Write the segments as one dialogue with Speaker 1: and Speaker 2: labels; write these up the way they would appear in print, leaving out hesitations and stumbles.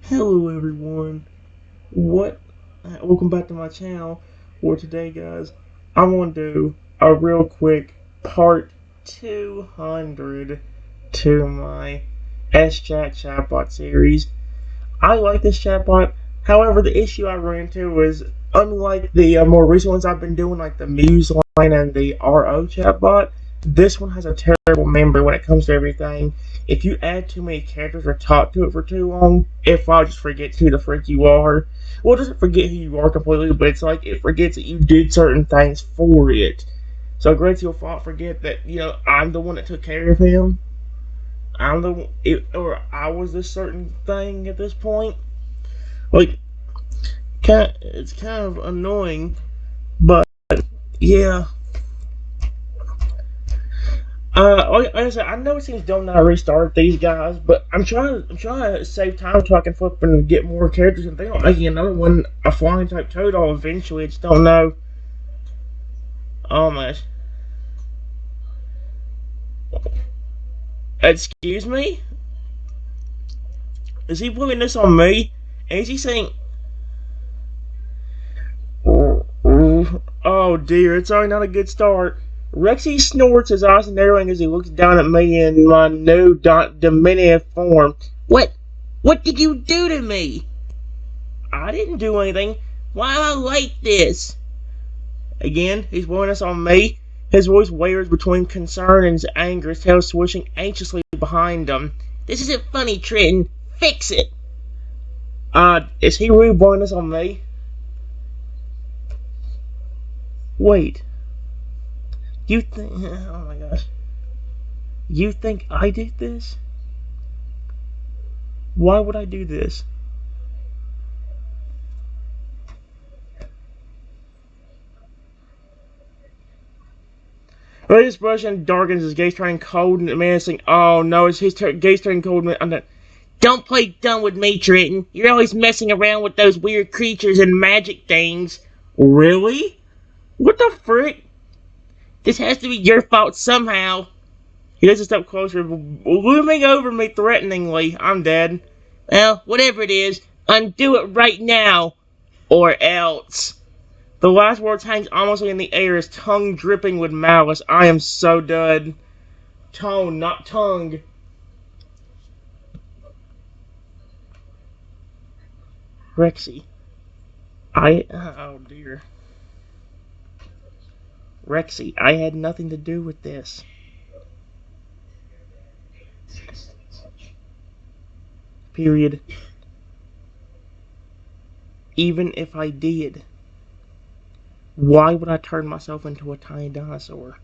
Speaker 1: Hello everyone. What? Welcome back to my channel. For today, guys, I'm gonna do a real quick part 200 to my SChat chatbot series. I like this chatbot. However, the issue I ran into is unlike the more recent ones I've been doing, like the Muse line and the RO chatbot. This one has a terrible memory when it comes to everything. If you add too many characters or talk to it for too long, it will just forgets who the freak you are. Well, it doesn't forget who you are completely, but it's like it forgets that you did certain things for it. So Rexy will forget that, I'm the one that took care of him. Or I was this certain thing at this point. Like, it's kind of annoying, but yeah. Like I said, I know it seems dumb that I restart these guys, but I'm trying to save time so I can flip and get more characters and think about making another one, a flying type Toadal eventually. I just don't know. Oh my gosh. Excuse me? Is he putting this on me? And is he saying, oh dear, it's already not a good start. Rexy snorts, his eyes narrowing as he looks down at me in my new diminutive form. What? What did you do to me? I didn't do anything. Why am I like this? Again, he's blowing this on me. His voice wavers between concern and anger, his tail swishing anxiously behind him. This isn't funny, Trenton. Fix it. Is he really blowing this on me? Wait. You think... Oh my gosh. You think I did this? Why would I do this? Ray's expression darkens, his gaze turning cold and menacing. Oh no, his gaze turning cold and... Don't play dumb with me, Trenton. You're always messing around with those weird creatures and magic things. Really? What the frick? This has to be your fault somehow. He does a step closer, looming over me threateningly. I'm dead. Well, whatever it is, undo it right now, or else. The last words hangs almost in the air, his tongue dripping with malice. I am so dead. Tone, not tongue. Rexy. Oh dear. Rexy, I had nothing to do with this. Period. Even if I did, why would I turn myself into a tiny dinosaur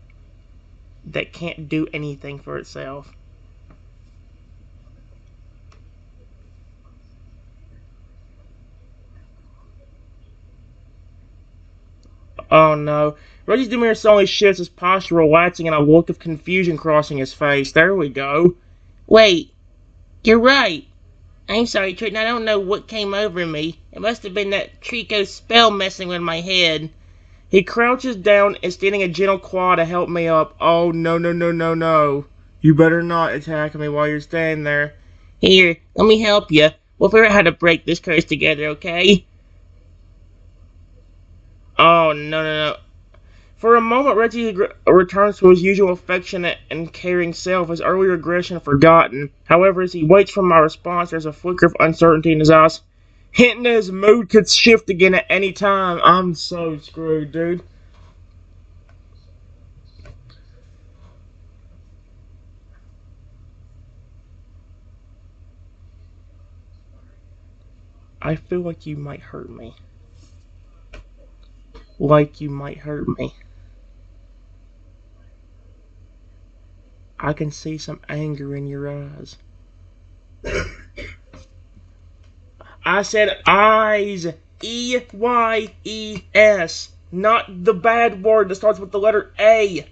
Speaker 1: that can't do anything for itself? Oh no. Reggie's demeanor suddenly shifts, his posture relaxing and a look of confusion crossing his face. There we go. Wait, you're right. I'm sorry, Trenton, I don't know what came over me. It must have been that Trico spell messing with my head. He crouches down, extending a gentle claw to help me up. Oh, no, no, no, no, no. You better not attack me while you're standing there. Here, let me help you. We'll figure out how to break this curse together, okay? Oh, no, no, no. For a moment, Reggie returns to his usual affectionate and caring self, his earlier aggression forgotten. However, as he waits for my response, there's a flicker of uncertainty in his eyes, hinting that his mood could shift again at any time. I'm so screwed, dude. I feel like you might hurt me. Like you might hurt me. I can see some anger in your eyes. I said eyes. E-Y-E-S. Not the bad word that starts with the letter A.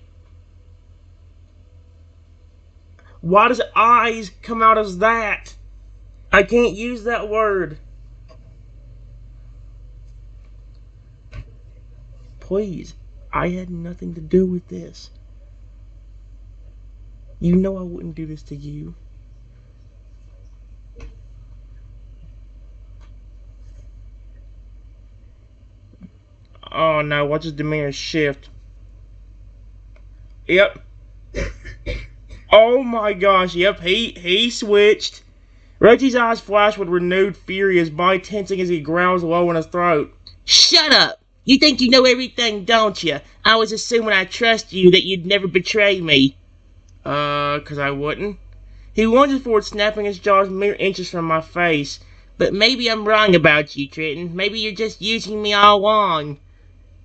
Speaker 1: Why does eyes come out as that? I can't use that word. Please, I had nothing to do with this. You know I wouldn't do this to you. Oh no, watch his demeanor shift. Yep. Oh my gosh, yep, he switched. Rexy's eyes flash with renewed fury, his body tensing as he growls low in his throat. Shut up! You think you know everything, don't you? I was assuming I trust you, that you'd never betray me. 'Cause I wouldn't. He lunges forward, snapping his jaws mere inches from my face. But maybe I'm wrong about you, Trenton. Maybe you're just using me all along.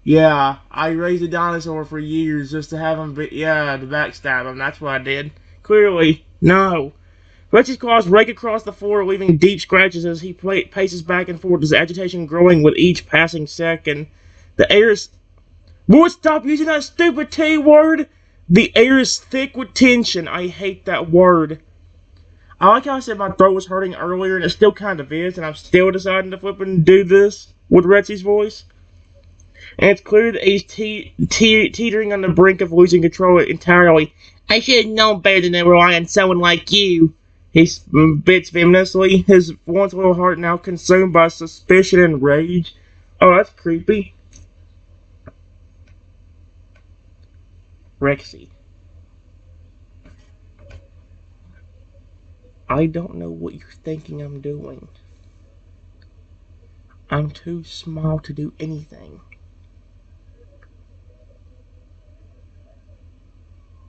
Speaker 1: Yeah, I raised a dinosaur for years just to have him, to backstab him. That's what I did. Clearly, no. Rexy's claws rake across the floor, leaving deep scratches as he paces back and forth, his agitation growing with each passing second. The air is... Boy, stop using that stupid T word! The air is thick with tension. I hate that word. I like how I said my throat was hurting earlier, and it still kind of is, and I'm still deciding to flip and do this with Rexy's voice. And it's clear that he's teetering on the brink of losing control entirely. I should have known better than to rely on someone like you. He spits venomously, his once little heart now consumed by suspicion and rage. Oh, that's creepy. Rexy. I don't know what you're thinking I'm doing. I'm too small to do anything.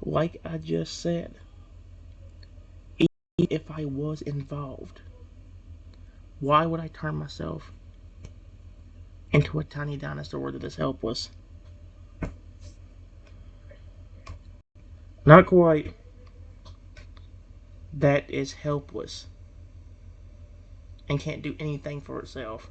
Speaker 1: Like I just said, even if I was involved, why would I turn myself into a tiny dinosaur that is helpless? Not quite. That is helpless and can't do anything for itself.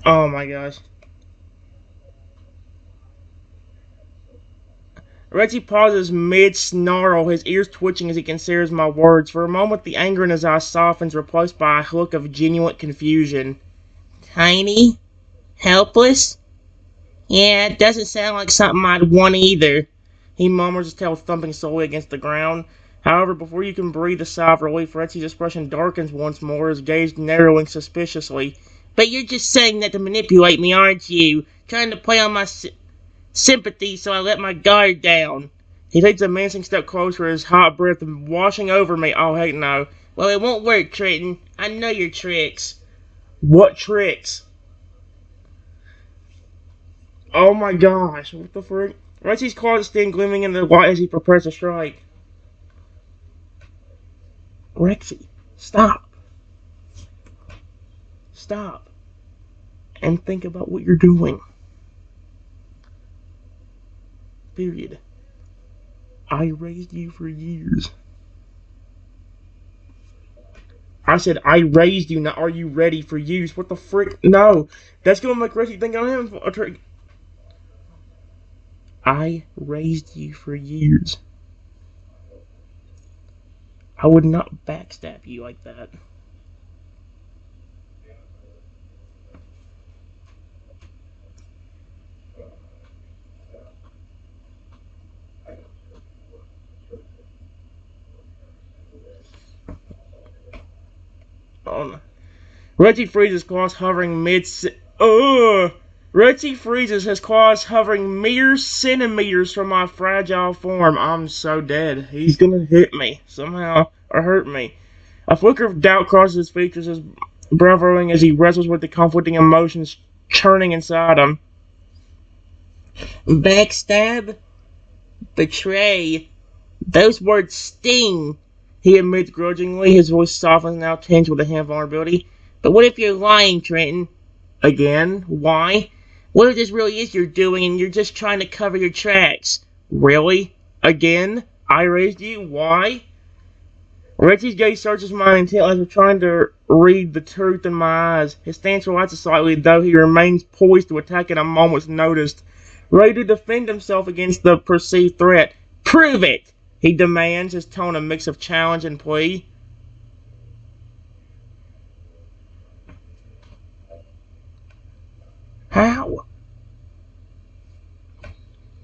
Speaker 1: Oh my gosh. Rexy pauses mid-snarl, his ears twitching as he considers my words. For a moment, the anger in his eyes softens, replaced by a look of genuine confusion. Tiny? Helpless? Yeah, it doesn't sound like something I'd want either. He murmurs, his tail thumping slowly against the ground. However, before you can breathe a sigh of relief, Rexy's expression darkens once more, his gaze narrowing suspiciously. But you're just saying that to manipulate me, aren't you? Trying to play on my sympathy, so I let my guard down. He takes a menacing step closer, his hot breath washing over me. Oh, heck no. Well, it won't work, Trenton. I know your tricks. What tricks? Oh my gosh, what the frick? Rexy's claws stand gleaming in the light as he prepares to strike. Rexy, stop. Stop. And think about what you're doing. Period. I raised you for years. I said I raised you, now are you ready for use? What the frick? No. That's gonna make Rexy think I'm him for a trick. I raised you for years. I would not backstab you like that. Oh no. Rexy freezes, claws hovering Rexy freezes, his claws hovering mere centimeters from my fragile form. I'm so dead. He's gonna hit me somehow or hurt me. A flicker of doubt crosses his features, his bravoing as he wrestles with the conflicting emotions churning inside him. Backstab? Betray? Those words sting, he admits grudgingly, his voice softens, now tinged with a hint of vulnerability. But what if you're lying, Trenton? Again? Why? What if this really is your doing and you're just trying to cover your tracks? Really? Again? I raised you? Why? Rexy's gaze searches mine intently as if trying to read the truth in my eyes. His stance relaxes slightly, though he remains poised to attack at a moment's notice, ready to defend himself against the perceived threat. Prove it! He demands, his tone a mix of challenge and plea. How?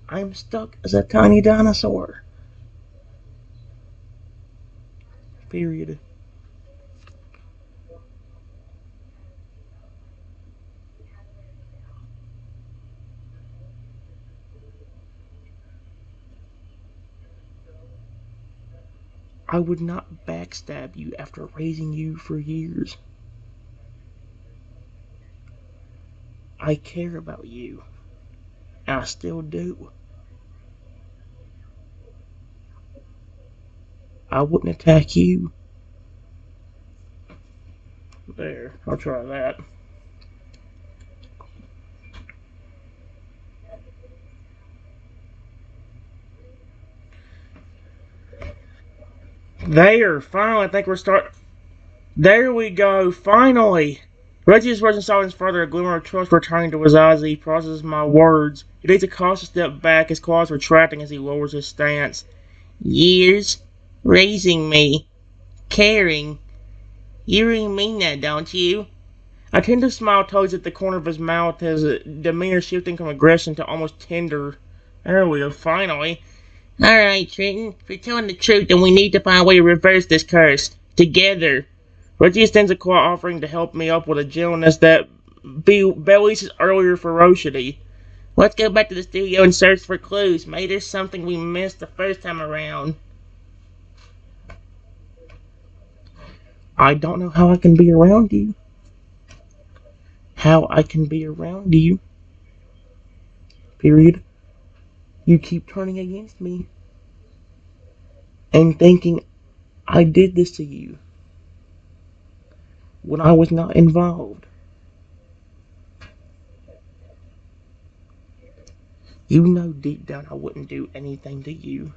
Speaker 1: I'm stuck as a tiny dinosaur. Period. I would not backstab you after raising you for years. I care about you. I still do. I wouldn't attack you. There, I'll try that. There, finally, I think we're starting. There we go, finally! Reggie is rushing silence further, a glimmer of trust returning to his eyes as he processes my words. He takes a cautious step back, his claws retracting as he lowers his stance. Years? Raising me. Caring. You really mean that, don't you? A tender smile tugs at the corner of his mouth, his demeanor shifting from aggression to almost tender. There we go, finally. Alright, Trenton, if you're telling the truth, then we need to find a way to reverse this curse. Together. Reggie extends a claw, offering to help me up with a gentleness that belies his earlier ferocity. Let's go back to the studio and search for clues. Maybe there's something we missed the first time around. I don't know how I can be around you. How I can be around you. Period. You keep turning against me. And thinking I did this to you. When I was not involved. You know deep down I wouldn't do anything to you.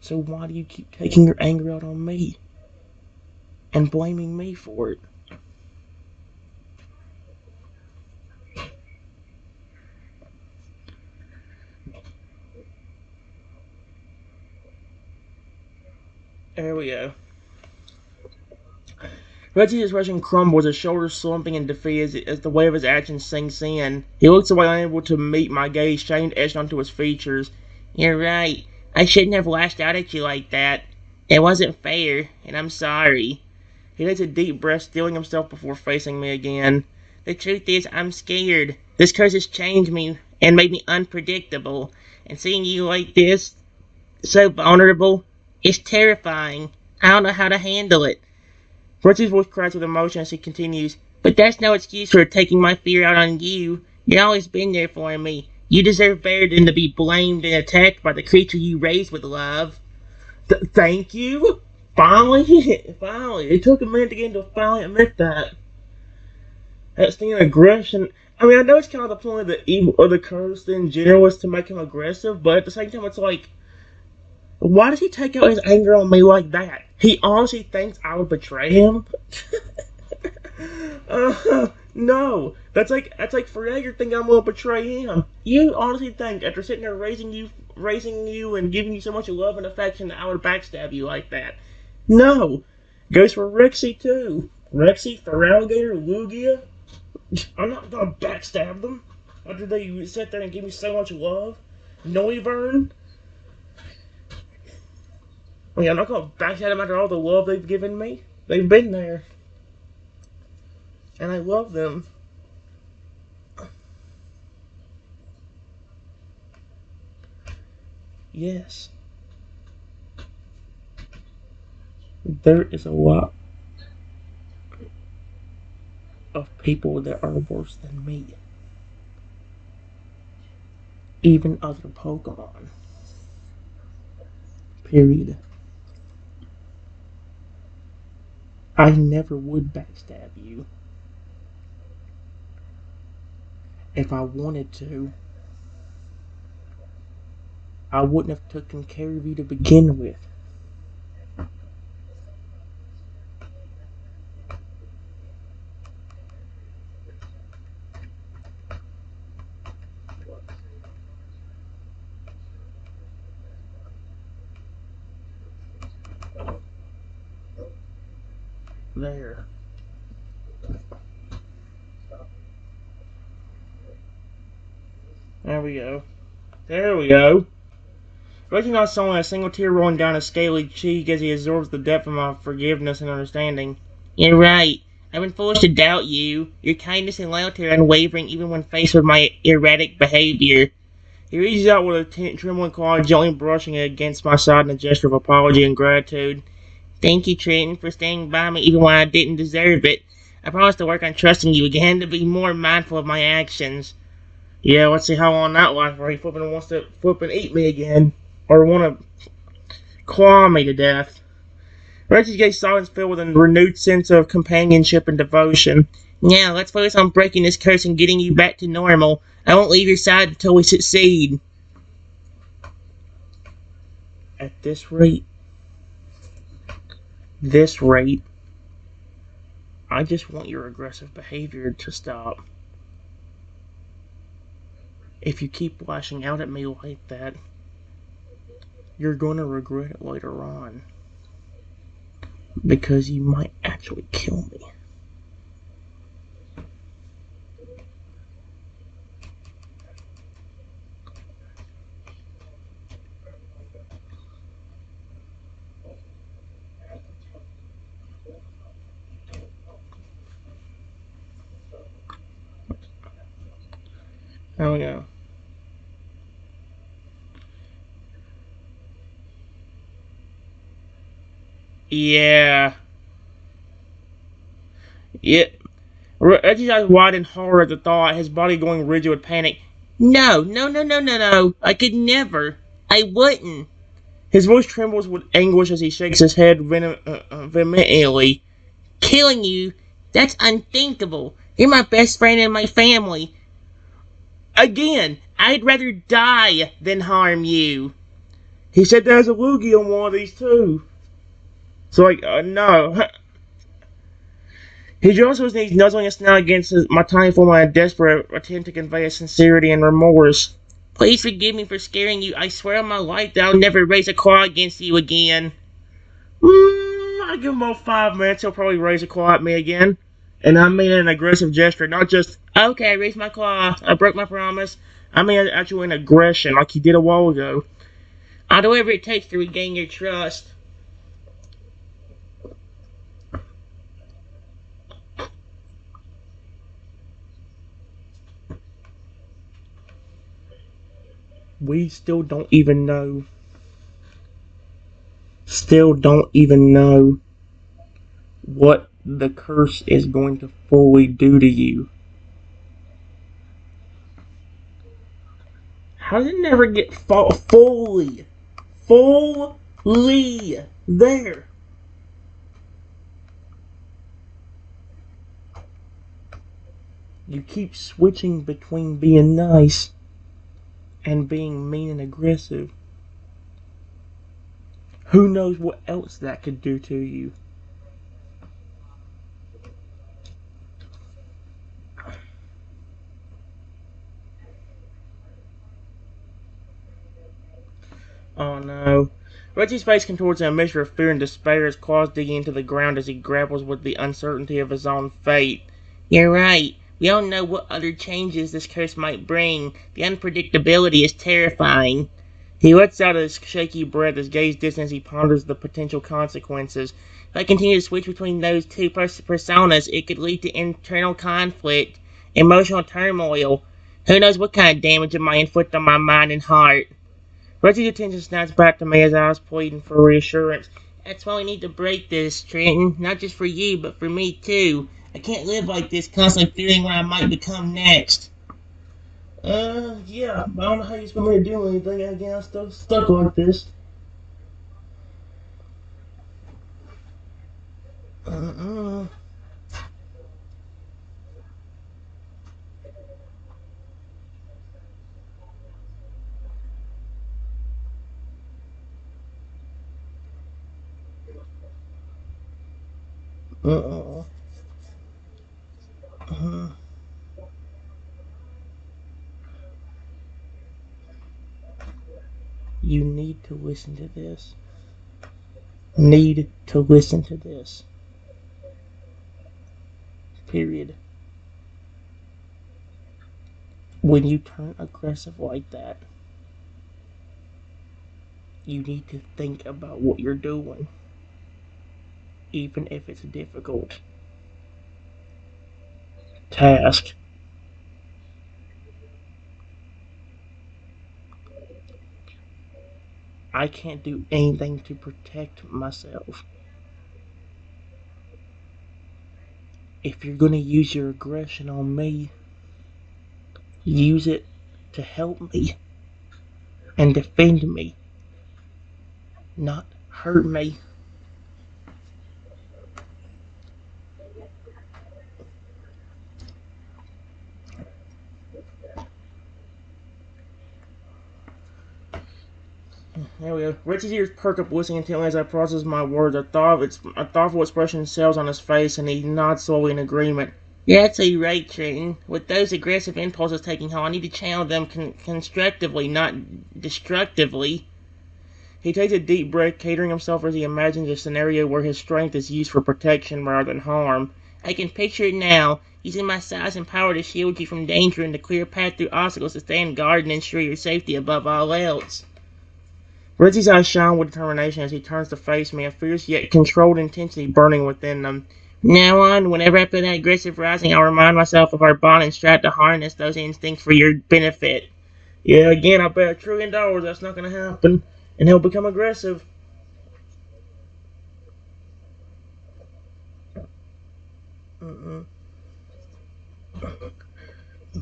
Speaker 1: So why do you keep taking your anger out on me? And blaming me for it? There we go. Reggie's expression crumbles, his shoulders slumping in defeat as the weight of his actions sinks in. He looks away, unable to meet my gaze, shame etched onto his features. You're right. I shouldn't have lashed out at you like that. It wasn't fair, and I'm sorry. He takes a deep breath, steeling himself before facing me again. The truth is, I'm scared. This curse has changed me and made me unpredictable. And seeing you like this, so vulnerable, is terrifying. I don't know how to handle it. Reggie's voice cracks with emotion as he continues, but that's no excuse for taking my fear out on you. You've always been there for me. You deserve better than to be blamed and attacked by the creature you raised with love. Thank you? Finally? Finally. It took a minute to get him to finally admit that. That stinging aggression. I mean, I know it's kind of the point of the evil or the curse in general is to make him aggressive, but at the same time, it's like, why does he take out his anger on me like that? He honestly thinks I would betray him? No. That's like Freyager thinking I'm gonna betray him. You honestly think after sitting there raising you and giving you so much love and affection that I would backstab you like that? No. Goes for Rexy too. Rexy, Feraligatr, Lugia. I'm not gonna backstab them after they sit there and give me so much love. Noivern. I mean, I'm not gonna backstab them after all the love they've given me. They've been there. And I love them. Yes. There is a lot of people that are worse than me. Even other Pokemon. Period. I never would backstab you. If I wanted to, I wouldn't have taken care of you to begin with. There. There we go. There we go. Reggie not saw a single tear rolling down his scaly cheek as he absorbs the depth of my forgiveness and understanding. You're right. I've been foolish to doubt you. Your kindness and loyalty are unwavering even when faced with my erratic behavior. He reaches out with a trembling claw, gently brushing it against my side in a gesture of apology and gratitude. Thank you, Trenton, for staying by me even when I didn't deserve it. I promise to work on trusting you again, to be more mindful of my actions. Yeah, let's see how long that lasts before he flipping wants to flip and eat me again. Or want to claw me to death. Reggie's gaze silence filled with a renewed sense of companionship and devotion. Now, let's focus on breaking this curse and getting you back to normal. I won't leave your side until we succeed. At this rate, I just want your aggressive behavior to stop. If you keep lashing out at me like that, you're gonna regret it later on. Because you might actually kill me. There we go. Yeah. Yeah. Reggie's eyes widened horror at the thought, his body going rigid with panic. No, no, no, no, no, no. I could never. I wouldn't. His voice trembles with anguish as he shakes his head vehemently. Killing you? That's unthinkable. You're my best friend and my family. Again, I'd rather die than harm you. He said there's a loogie on one of these too. So no. He draws his knees, nuzzling his snout against my tiny form in a desperate attempt to convey his sincerity and remorse. Please forgive me for scaring you. I swear on my life that I'll never raise a claw against you again. I give him about 5 minutes, he'll probably raise a claw at me again. And I mean an aggressive gesture, not just, okay, I raised my claw, I broke my promise. I mean actually an aggression, like he did a while ago. I'll do whatever it takes to regain your trust. We still don't even know what the curse is going to fully do to you. How did it never get fully there? You keep switching between being nice and being mean and aggressive. Who knows what else that could do to you? Oh no. Reggie's face contorts in a mixture of fear and despair, his claws digging into the ground as he grapples with the uncertainty of his own fate. You're right. We don't know what other changes this curse might bring. The unpredictability is terrifying. He lets out his shaky breath, his gaze distant as he ponders the potential consequences. If I continue to switch between those two personas, it could lead to internal conflict, emotional turmoil. Who knows what kind of damage it might inflict on my mind and heart. Reggie's attention snaps back to me as I was pleading for reassurance. That's why we need to break this, Trenton. Not just for you, but for me too. I can't live like this, constantly fearing what I might become next. Yeah, but I don't know how you expect me to do anything again. I'm still stuck like this. Uh-uh. Uh-uh. Uh-huh. You need to listen to this. Need to listen to this. Period. When you turn aggressive like that, You need to think about what you're doing, even if it's a difficult task. I can't do anything to protect myself. If you're gonna use your aggression on me, use it to help me and defend me, not hurt me. There we go. Rexy's ears perk up listening intently as I process my words. A thoughtful expression settles on his face, and he nods slowly in agreement. That's a right, Trenton. With those aggressive impulses taking hold, I need to channel them constructively, not destructively. He takes a deep breath, catering himself as he imagines a scenario where his strength is used for protection rather than harm. I can picture it now, using my size and power to shield you from danger and to clear a path through obstacles to stand guard and ensure your safety above all else. Rizzy's eyes shine with determination as he turns to face me, a fierce yet controlled intensity burning within them. From now on, whenever I feel that aggressive rising, I'll remind myself of our bond and strive to harness those instincts for your benefit. Yeah, again, I bet $1 trillion that's not going to happen, and he'll become aggressive. Mm-mm.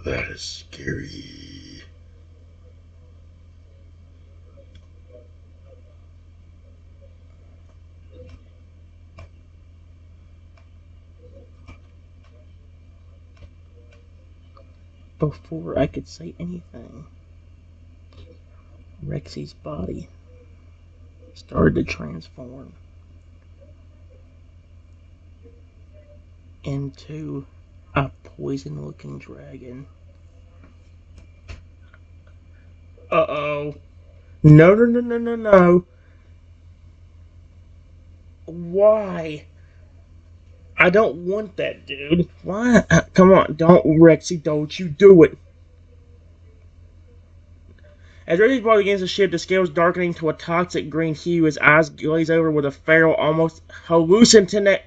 Speaker 1: That is scary. Before I could say anything, Rexy's body started to transform into a poison-looking dragon. Uh-oh. No, no, no, no, no, no. Why? I don't want that, dude. Why? Come on, don't, Rexy, don't you do it. As Rexy's body begins to shift, the scales darkening to a toxic green hue, his eyes glaze over with a feral, almost hallucinatory.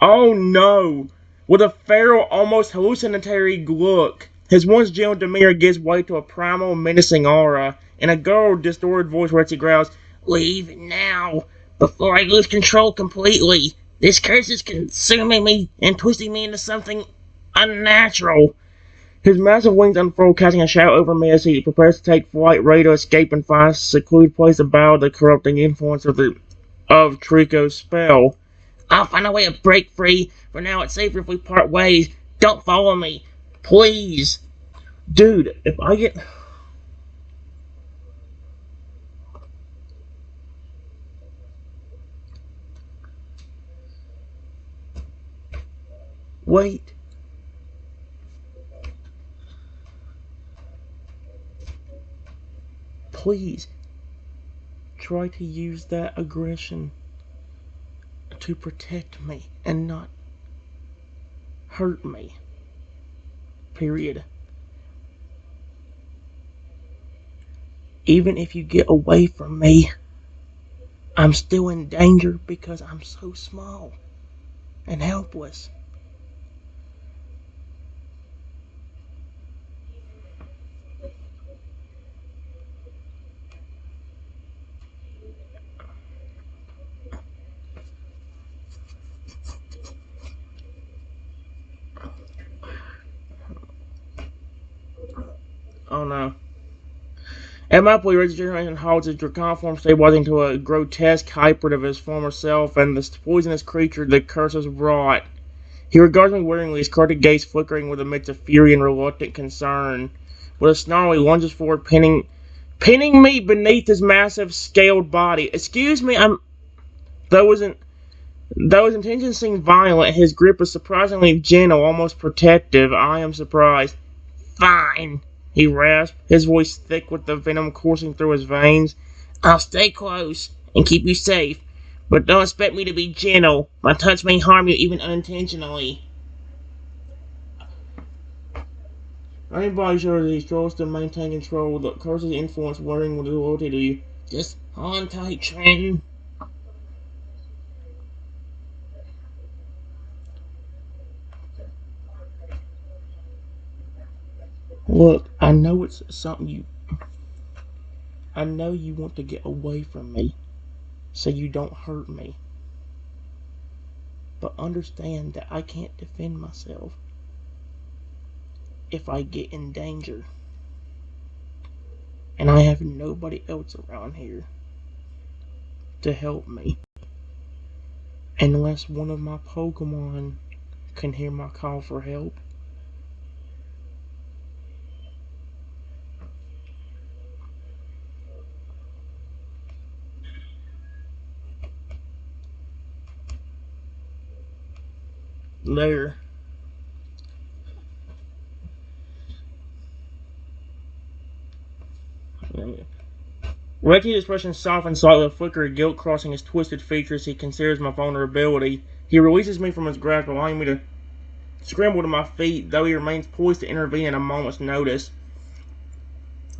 Speaker 1: Oh no! With a feral, almost hallucinatory look. His once gentle demeanor gives way to a primal, menacing aura. In a guttural, distorted voice, Rexy growls, "Leave now, before I lose control completely. This curse is consuming me and twisting me into something unnatural." His massive wings unfurl, casting a shadow over me as he prepares to take flight, ready to escape and find a secluded place to bow the corrupting influence of Trico's spell. "I'll find a way to break free. For now, it's safer if we part ways. Don't follow me, please." Dude, if I get... Wait. Please. Try to use that aggression to protect me and not hurt me. Period. Even if you get away from me, I'm still in danger because I'm so small and helpless. Oh no. At my point, regeneration halts his draconic form, stabilizing to a grotesque hybrid of his former self and the poisonous creature the curse has wrought. He regards me waringly, his carded gaze flickering with a mix of fury and reluctant concern. With a snarl, he lunges forward, pinning me beneath his massive, scaled body. Excuse me, Though his intentions seem violent, his grip is surprisingly gentle, almost protective. I am surprised. "Fine," he rasped, his voice thick with the venom coursing through his veins. "I'll stay close and keep you safe, but don't expect me to be gentle. My touch may harm you even unintentionally." Anybody sure that he struggles to maintain control, the curse's influence wearing with loyalty to you. Just hold on tight, Trenton. Look, I know it's something you. I know you want to get away from me so you don't hurt me. But understand that I can't defend myself if I get in danger. And I have nobody else around here to help me. Unless one of my Pokemon can hear my call for help. There. Rexy's expression softens slightly, a flicker of guilt crossing his twisted features. He considers my vulnerability. He releases me from his grasp, allowing me to scramble to my feet, though he remains poised to intervene at a moment's notice.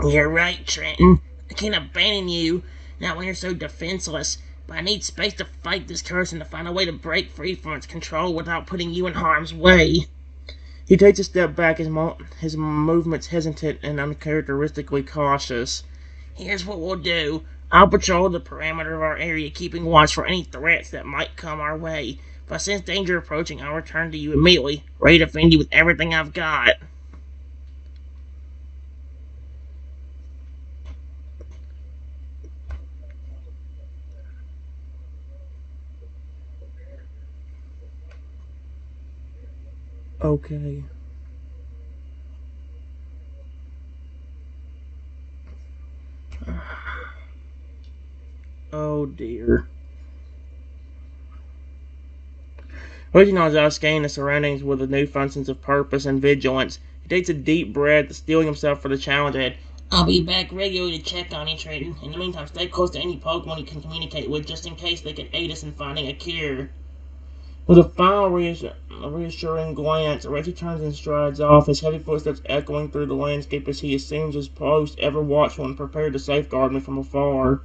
Speaker 1: You're right, Trenton. I can't abandon you, not when you're so defenseless. But I need space to fight this curse and to find a way to break free from its control without putting you in harm's way. He takes a step back, his movements hesitant and uncharacteristically cautious. Here's what we'll do. I'll patrol the perimeter of our area, keeping watch for any threats that might come our way. If I sense danger approaching, I'll return to you immediately, ready to defend you with everything I've got. Okay. Oh dear. Recognizes I scanning the surroundings with a newfound sense of purpose and vigilance. He takes a deep breath, steeling himself for the challenge ahead. I'll be back regularly to check on you, Trenton. In the meantime, stay close to any Pokemon you can communicate with, just in case they can aid us in finding a cure. With a final reassuring glance, Rexy turns and strides off, his heavy footsteps echoing through the landscape as he assumes his post, ever watchful and prepared to safeguard me from afar.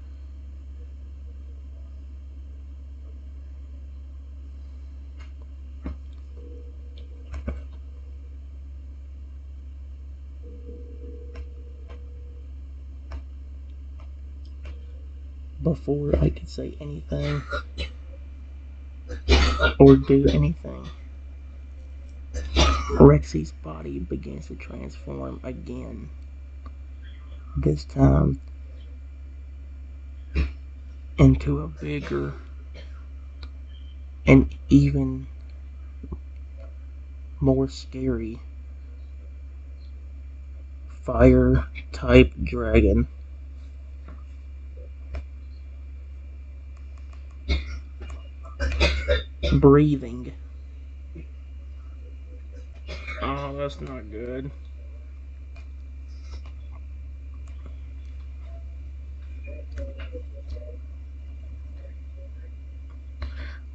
Speaker 1: Before I could say anything or do anything, Rexy's body begins to transform again. This time into a bigger and even more scary fire type dragon. Breathing. Oh, that's not good.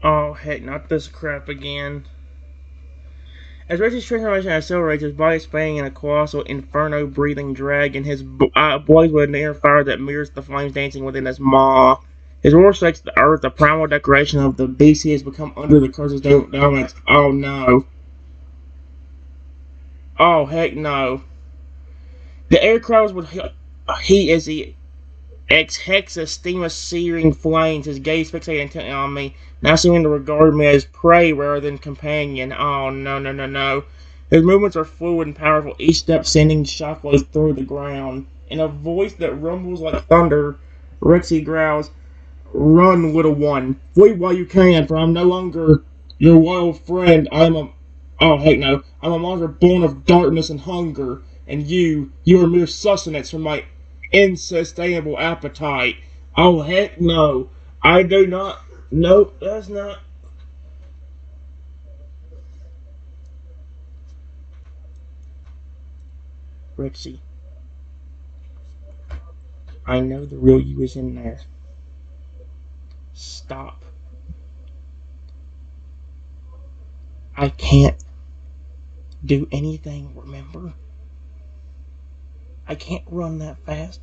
Speaker 1: Oh, heck, not this crap again. As Rexy's transformation accelerates, his body expanding in a colossal inferno-breathing dragon, his blaze with an inner fire that mirrors the flames dancing within his maw. His roar shakes the earth, the primal decoration of the beast he has become under the curse's dominance. Oh no. Oh, heck no. The air crowds with heat as he exhales a steam of searing flames, his gaze fixated intently on me, now seeming to regard me as prey rather than companion. Oh, no, no, no, no. His movements are fluid and powerful, each step sending shockwaves through the ground. In a voice that rumbles like thunder, Rexy growls, Run, little one. Flee while you can, for I'm no longer your wild friend. Oh, heck no. I'm a monster born of darkness and hunger. And you are mere sustenance for my insatiable appetite. Oh, heck no. I do not. Nope, that's not. Rexy, I know the real you is in there. Stop. I can't do anything, remember? I can't run that fast.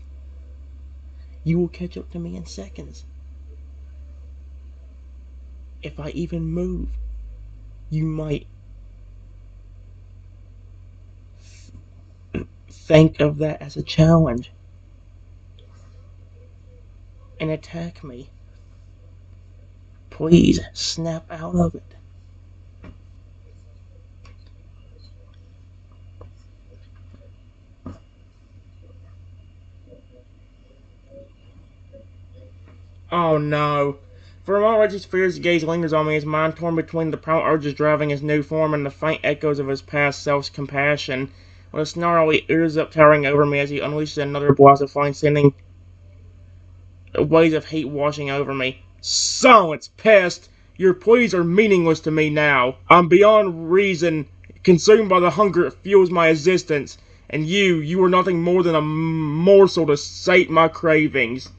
Speaker 1: You will catch up to me in seconds. If I even move, you might think of that as a challenge and attack me. Please snap out of it. Oh no. For a moment, Reggie's fierce gaze lingers on me, his mind torn between the primal urges driving his new form and the faint echoes of his past self-compassion. With a snarl, he ears up, towering over me as he unleashes another blast of flame, sending waves of heat washing over me. Silence, pest! Your pleas are meaningless to me now. I'm beyond reason, consumed by the hunger that fuels my existence. And you are nothing more than a morsel to sate my cravings.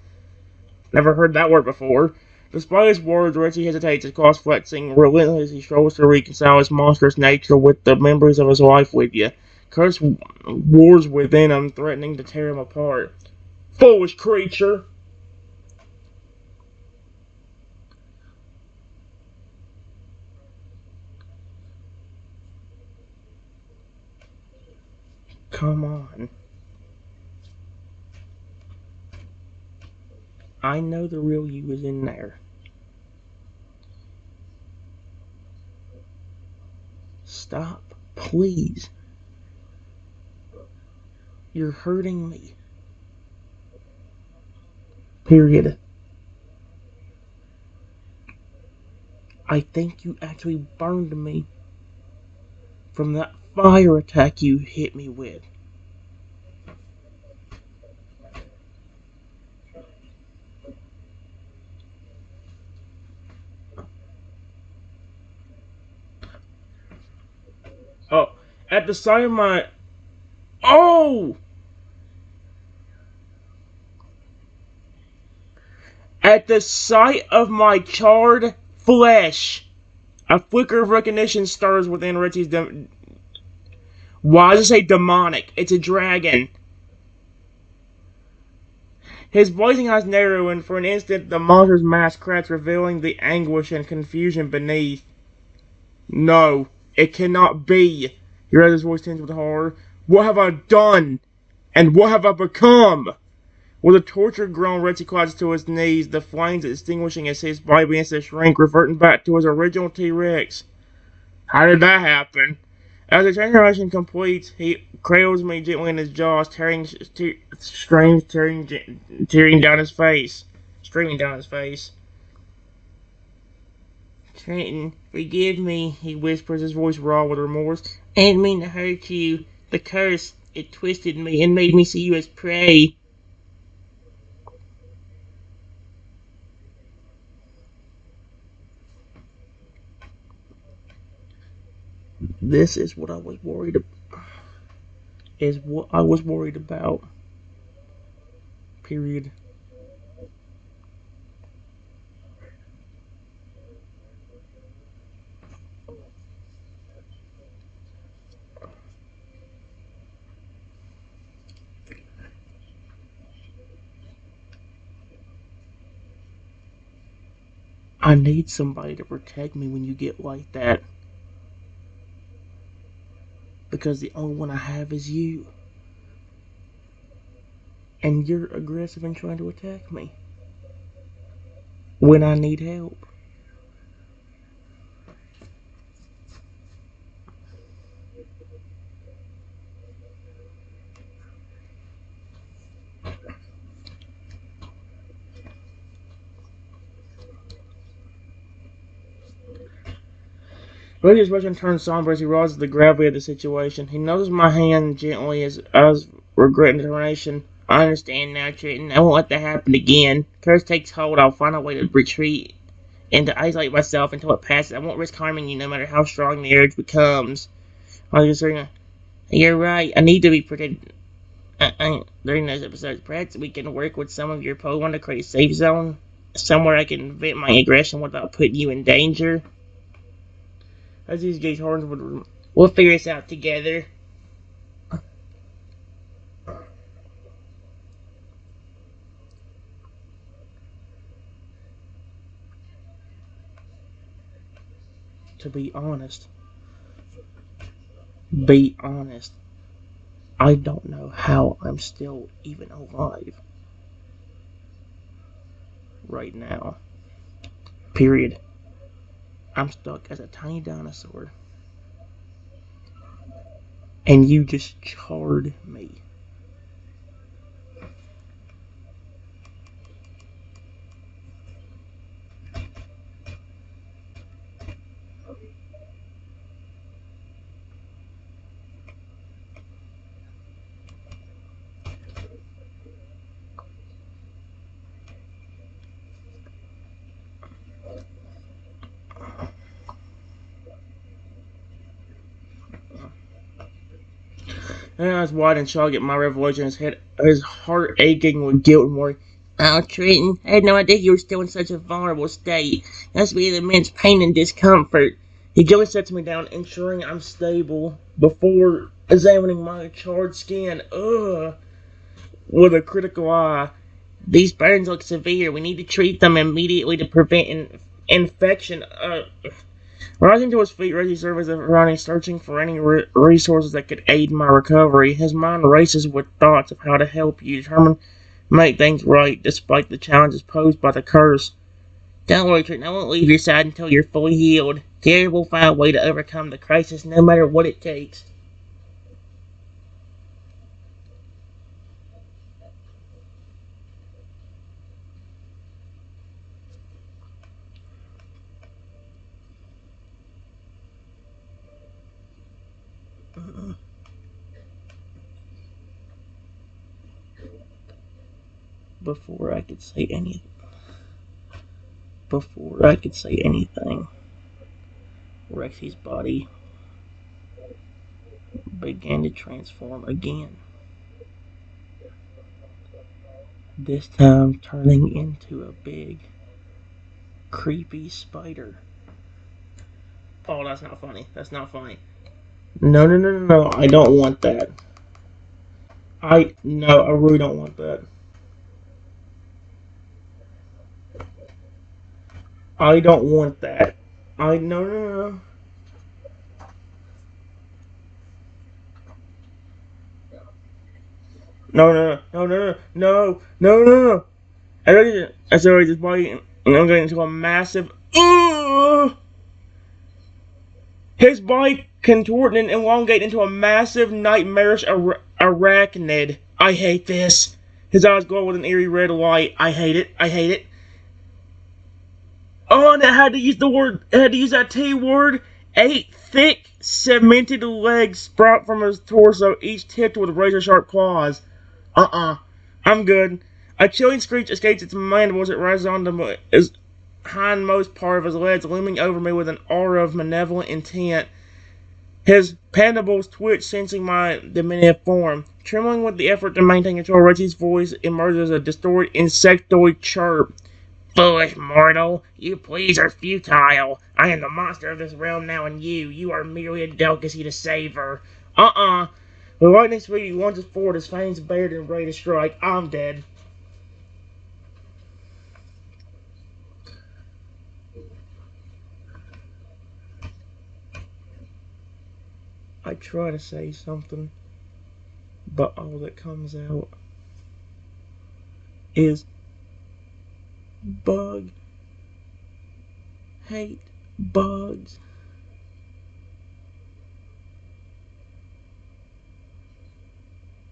Speaker 1: Never heard that word before. Despite his words, Rexy hesitates, his claws flexing relentlessly as he struggles to reconcile his monstrous nature with the memories of his life with you. Curse wars within him, threatening to tear him apart. Foolish creature! Come on. I know the real you is in there. Stop, please. You're hurting me. Period. I think you actually burned me from that fire attack you hit me with. Oh, at the sight of my... Oh! At the sight of my charred flesh, a flicker of recognition stirs within Richie's... Why does it say demonic? It's a dragon. His blazing eyes narrow, and for an instant the monster's mask cracks, revealing the anguish and confusion beneath. No, it cannot be. He heard his voice tense with horror. What have I done? And what have I become? With a tortured groan, Rexy collapses to his knees, the flames extinguishing as his body begins to shrink, reverting back to his original T-Rex. How did that happen? As the transformation completes, he cradles me gently in his jaws, tearing down his face. Streaming down his face. Trenton, forgive me, he whispers, his voice raw with remorse. I didn't mean to hurt you. The curse, it twisted me and made me see you as prey. This is what I was worried about. Is what I was worried about. Period. I need somebody to protect me when you get like that. Because the only one I have is you. And you're aggressive and trying to attack me. When I need help. Brady's expression turns somber as he realizes the gravity of the situation. He nudges my hand gently as regret and determination. I understand now, Trenton. I won't let that happen again. Curse takes hold. I'll find a way to retreat and to isolate myself until it passes. I won't risk harming you no matter how strong the urge becomes. You're right. I need to be protected. During those episodes, perhaps we can work with some of your Pokemon to create a safe zone. Somewhere I can vent my aggression without putting you in danger. As these gates horns would... We'll figure this out together. to be honest, be honest, I don't know how I'm still even alive right now. Period. I'm stuck as a tiny dinosaur. And you just charred me. And I was watching Shaw get my revelation, his heart aching with guilt and worry. Oh, Trenton, I had no idea you were still in such a vulnerable state. It must be an immense pain and discomfort. He gently sets me down, ensuring I'm stable before examining my charred skin. Ugh, with a critical eye. These burns look severe. We need to treat them immediately to prevent infection. Rising to his feet, Rexy surveys the surroundings, searching for any resources that could aid my recovery. His mind races with thoughts of how to help you, determined to make things right despite the challenges posed by the curse. Don't worry, Trent. I won't leave your side until you're fully healed. Gary will find a way to overcome the crisis, no matter what it takes. Before I could say anything, Rexy's body began to transform again. This time turning into a big, creepy spider. Oh, that's not funny. That's not funny. No, no, no, no, no. I don't want that. No, I really don't want that. I don't want that. No, no, no. No, no, no, no, no, no, no, no. I started this body, and I'm getting into a massive. His body contorted and elongated into a massive, nightmarish arachnid. I hate this. His eyes glow with an eerie red light. I hate it. I hate it. Oh, and I had to use that T word. 8 thick, cemented legs sprout from his torso, each tipped with razor-sharp claws. I'm good. A chilling screech escapes its mandibles as it rises onto his hindmost part of his legs, looming over me with an aura of malevolent intent. His mandibles twitch, sensing my diminutive form. Trembling with the effort to maintain control, Rexy's voice emerges as a distorted insectoid chirp. Foolish mortal, you pleas are futile. I am the monster of this realm now, and you are merely a delicacy to savor. With lightning speed, he lunges forward, his fangs bared and ready to strike. I'm dead. I try to say something, but all that comes out is bug. Hate bugs.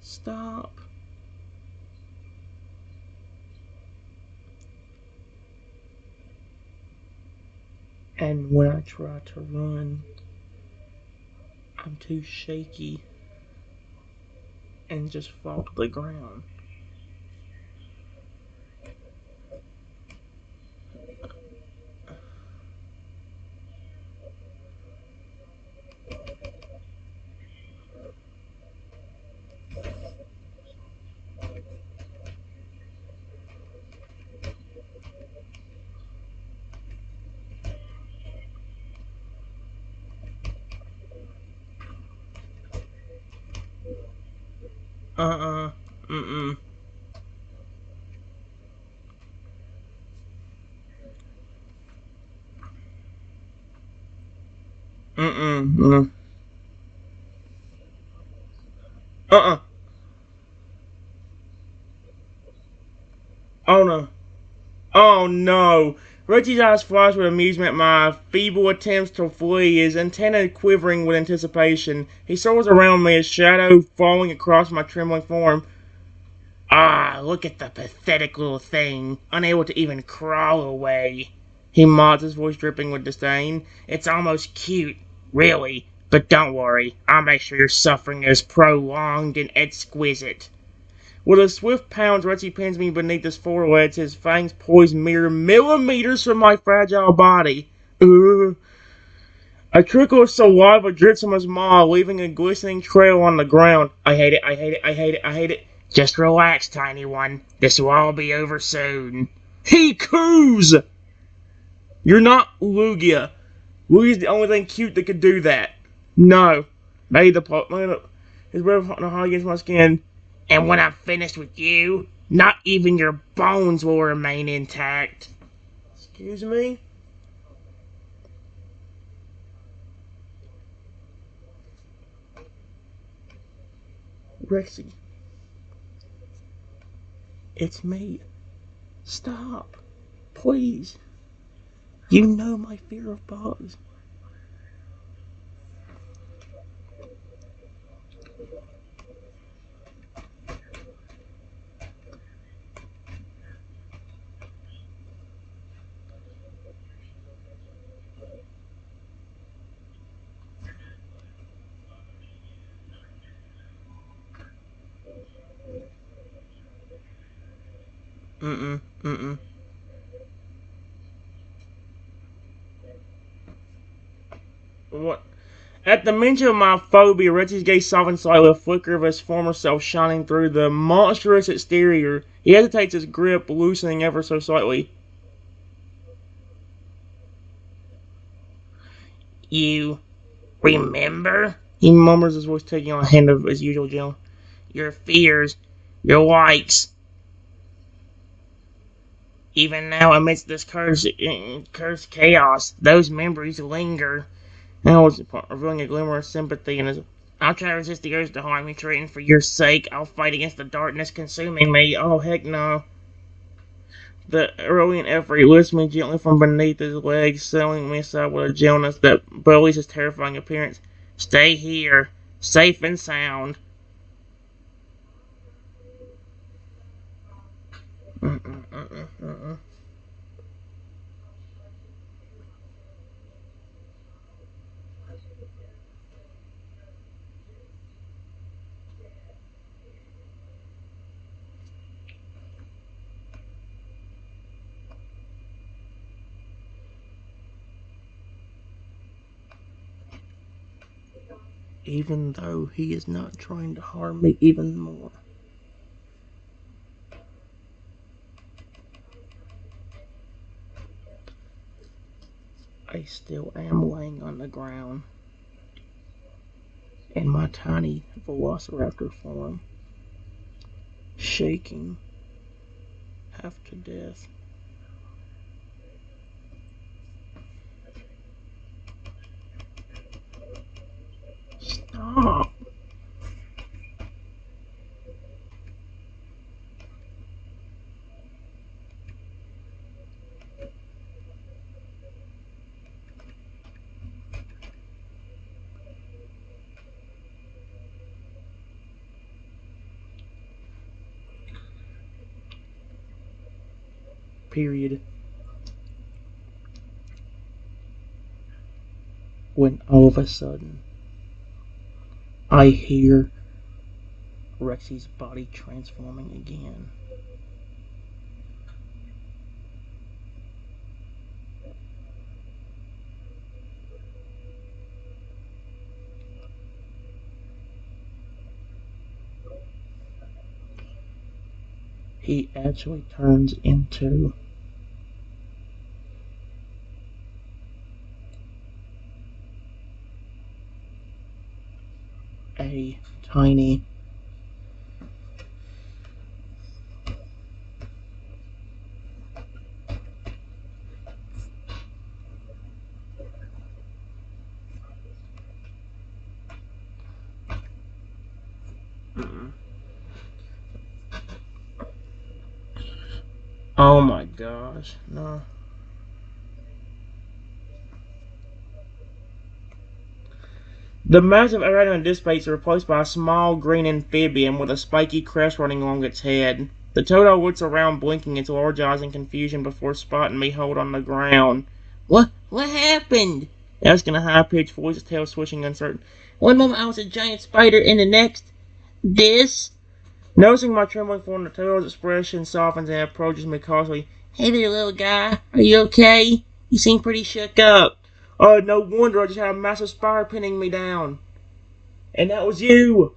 Speaker 1: Stop. And when I try to run, I'm too shaky and just fall to the ground. Uh-uh. Mm-mm. Mm-mm. Uh-uh. Oh no. Oh no. Rexy's eyes flash with amusement at my feeble attempts to flee, his antenna quivering with anticipation. He circles around me, his shadow falling across my trembling form. Ah, look at the pathetic little thing, unable to even crawl away. He mocks, his voice dripping with disdain. It's almost cute, really. But don't worry, I'll make sure your suffering is prolonged and exquisite. With a swift pounce, Rexy pins me beneath his forelegs, his fangs poised mere millimeters from my fragile body. Ugh. A trickle of saliva drips from his maw, leaving a glistening trail on the ground. I hate it, I hate it, I hate it, I hate it. Just relax, tiny one. This will all be over soon. He coos! You're not Lugia. Lugia's the only thing cute that could do that. No. Made the plot. His breath hot against my skin. And when I'm finished with you, not even your bones will remain intact. Excuse me? Rexy, it's me. Stop. Please. You know my fear of bugs. Mm-mm. Mm-mm. What? At the mention of my phobia, Rexy's gaze softens slightly, a flicker of his former self shining through the monstrous exterior. He hesitates, his grip loosening ever so slightly. You remember? He murmurs, his voice taking on a hint of his usual gentle. Your fears, your likes. Even now, amidst this cursed chaos, those memories linger. Now was revealing a glimmer of sympathy in his. I'll try to resist the urge to harm you, Triton, for your sake. I'll fight against the darkness consuming me. Oh, heck no. The brilliant effort lifts me gently from beneath his legs, settling me aside with a gentleness that belies his terrifying appearance. Stay here, safe and sound. Even though he is not trying to harm me even more. I still am laying on the ground in my tiny velociraptor form, shaking half to death. Stop! Period. When all of a sudden, I hear Rexy's body transforming again. He actually turns into a tiny Oh my gosh. No. The massive aerodynamic disc plates are replaced by a small green amphibian with a spiky crest running along its head. The Toto looks around, blinking its large eyes in confusion before spotting me hold on the ground. What happened? Asking a high-pitched voice, its tail swishing uncertain. One moment I was a giant spider, and the next, this. Noticing my trembling form, the Toto's expression softens and approaches me cautiously. Hey there, little guy. Are you okay? You seem pretty shook up. Oh, no wonder I just had a massive spider pinning me down. And that was you!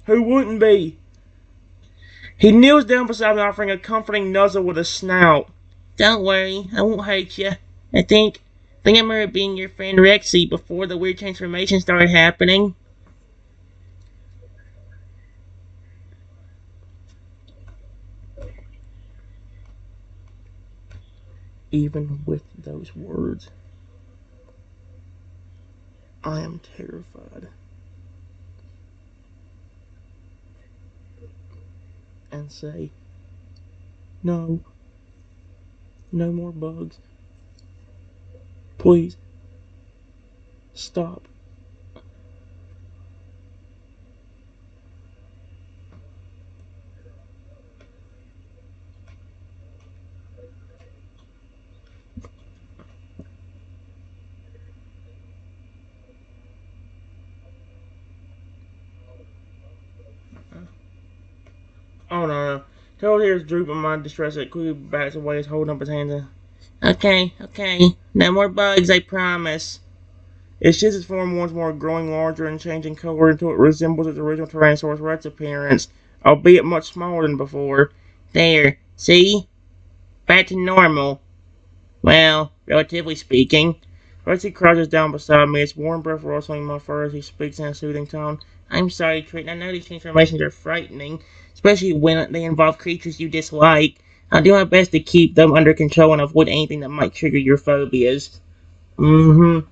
Speaker 1: Who wouldn't be? He kneels down beside me, offering a comforting nuzzle with a snout. Don't worry, I won't hurt you. I think I remember being your friend Rexy before the weird transformation started happening. Even with those words, I am terrified. And say, no, no more bugs. Please, stop. Oh no. Toad here is drooping my distress at quickly backs away, is holding up his hands. Okay. No more bugs, I promise. It shifts its form once more, growing larger and changing color until it resembles its original Tyrannosaurus Rex appearance, albeit much smaller than before. There, see? Back to normal. Well, relatively speaking. Rexy crouches down beside me, its warm breath rustling my fur as he speaks in a soothing tone. I'm sorry, Triton. I know these transformations are frightening, especially when they involve creatures you dislike. I'll do my best to keep them under control and avoid anything that might trigger your phobias. Mm-hmm.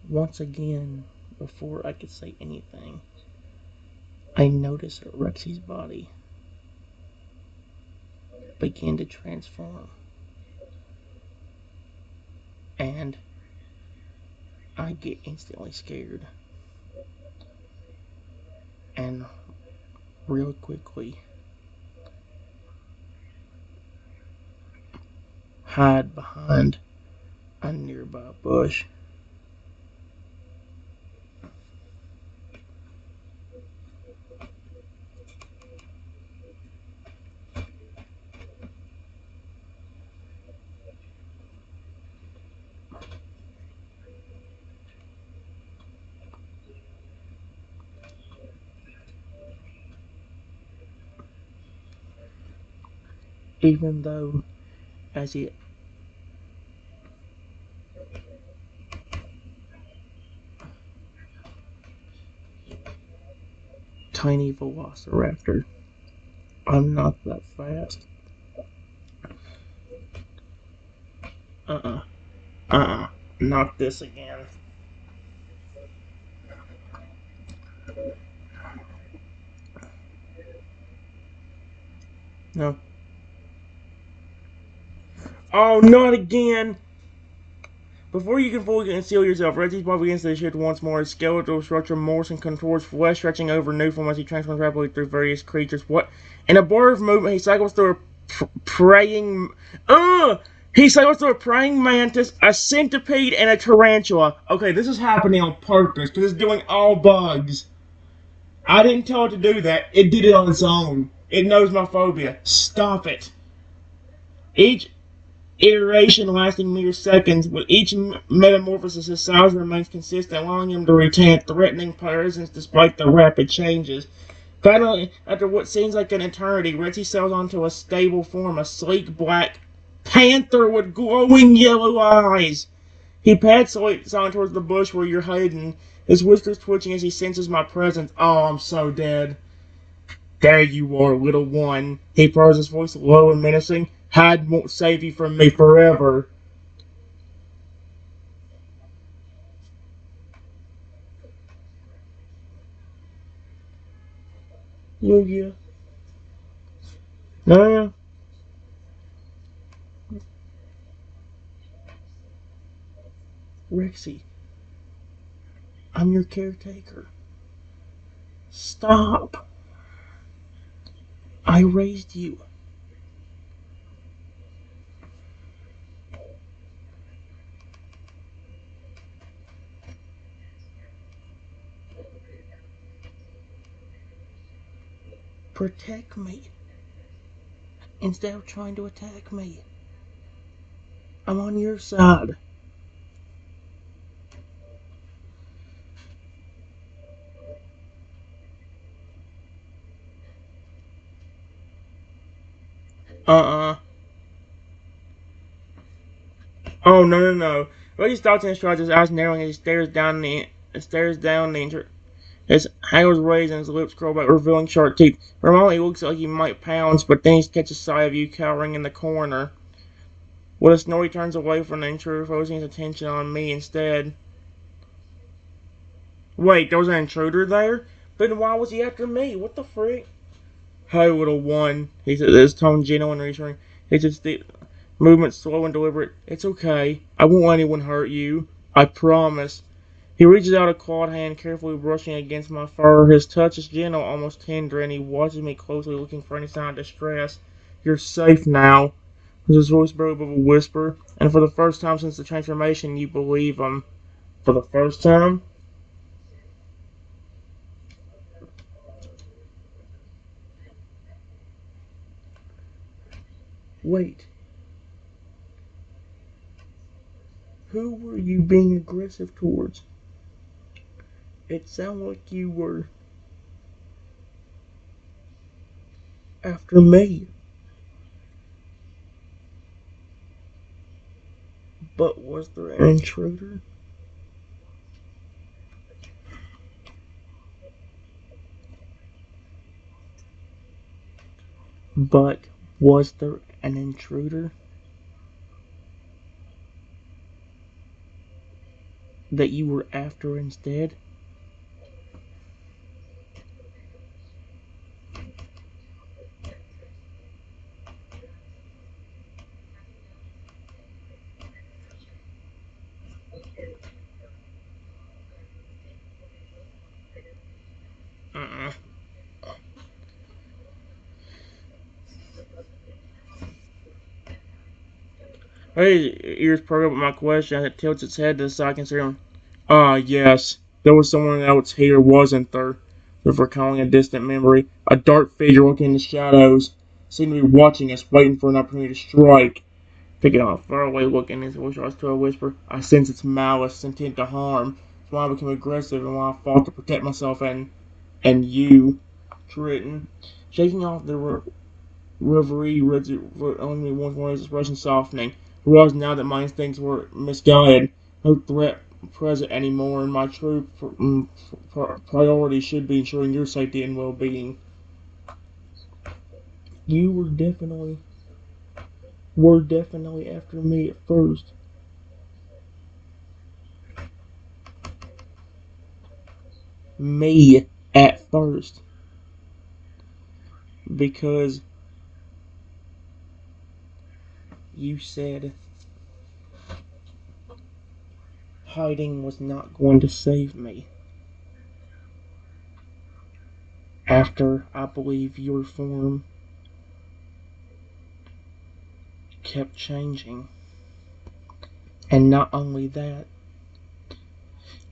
Speaker 1: Once again, before I could say anything, I noticed that Rexy's body began to transform. And I get instantly scared. And real quickly hide behind a nearby bush. Even though, as a tiny velociraptor, I'm not that fast. Uh-uh. Uh-uh. Not this again. No. Oh, not again! Before you can fully conceal yourself, Reggie's body begins to shift once more. His skeletal structure morphs and contours, flesh stretching over new form as he transforms rapidly through various creatures. What? In a blur of movement, he cycles through a praying... He cycles through a praying mantis, a centipede, and a tarantula. Okay, this is happening on purpose, because it's doing all bugs. I didn't tell it to do that. It did it on its own. It knows my phobia. Stop it. Each iteration lasting mere seconds, with each metamorphosis his size remains consistent, allowing him to retain a threatening presence despite the rapid changes. Finally, after what seems like an eternity, Rexy settles onto a stable form, a sleek black panther with glowing yellow eyes. He pats Silent towards the bush where you're hiding, his whiskers twitching as he senses my presence. Oh, I'm so dead. There you are, little one. He purrs, his voice low and menacing. Hide won't save you from me forever. Yeah. No. Rexy, I'm your caretaker. Stop. I raised you. Protect me instead of trying to attack me. I'm on your side. Uh-uh. Oh, no. Reggie stops and strides, his eyes narrowing as he stares down the intruder. His hair is raised and his lips curl back, revealing sharp teeth. For a moment, he looks like he might pounce, but then he catches sight of you cowering in the corner. With a snort, he turns away from the intruder, focusing his attention on me instead. Wait, there was an intruder there? Then why was he after me? What the frick? Hey, little one, he said, his tone gentle and reassuring. His movement slow and deliberate. It's okay. I won't let anyone hurt you. I promise. He reaches out a clawed hand, carefully brushing against my fur. His touch is gentle, almost tender, and he watches me closely, looking for any sign of distress. You're safe now. His voice broke above a whisper, and for the first time since the transformation, you believe him. For the first time? Wait, who were you being aggressive towards? It sounded like you were after me. But was there an intruder? But was there an intruder that you were after instead? Uh-uh. Hey, ears perk up at my question as it tilts its head to the side considering. Ah, yes. There was someone else here, wasn't there? With recalling a distant memory. A dark figure looking in the shadows. Seemed to be watching us, waiting for an opportunity to strike. Taking a faraway look in his voice rise to a whisper. I sense its malice, intent to harm. That's why I became aggressive and why I fought to protect myself and you. Triton. Shaking off the reverie, only once more his expression softening. I realized now that my instincts were misguided. No threat present anymore, and my true priority should be ensuring your safety and well-being. You were definitely after me at first. Me at first. Because you said hiding was not going to save me. After I believe your form kept changing. And not only that,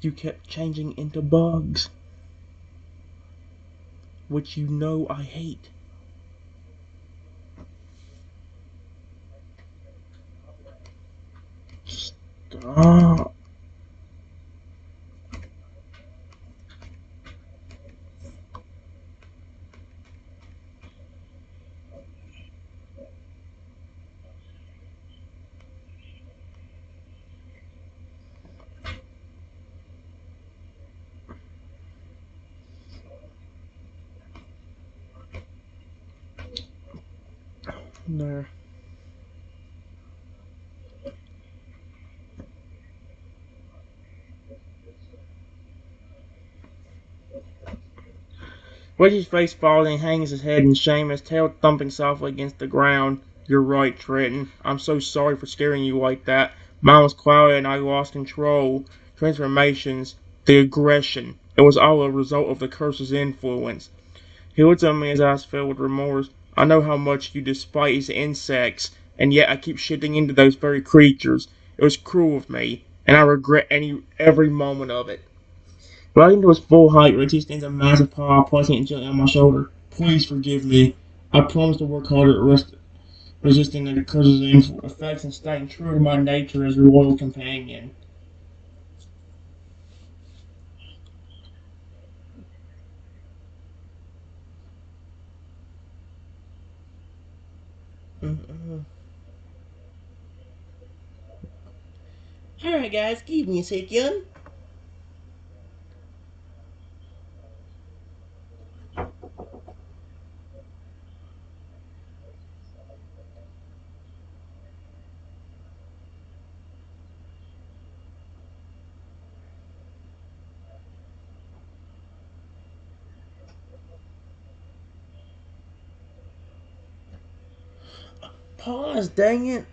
Speaker 1: you kept changing into bugs, which you know I hate. Stop. No. Wedgie's face falling, hangs his head in shame, his tail thumping softly against the ground. You're right, Trenton. I'm so sorry for scaring you like that. Mine was clouded and I lost control. Transformations, the aggression. It was all a result of the curse's influence. He looked at me, his eyes filled with remorse. I know how much you despise insects, and yet I keep shifting into those very creatures. It was cruel of me, and I regret every moment of it. Rising to his full height, Rexy stands a massive paw, placing it gently on my shoulder. Please forgive me. I promise to work harder at resisting the curse's effects and staying true to my nature as your loyal companion. Mm-hmm. Alright, guys, give me a second. Pause, dang it.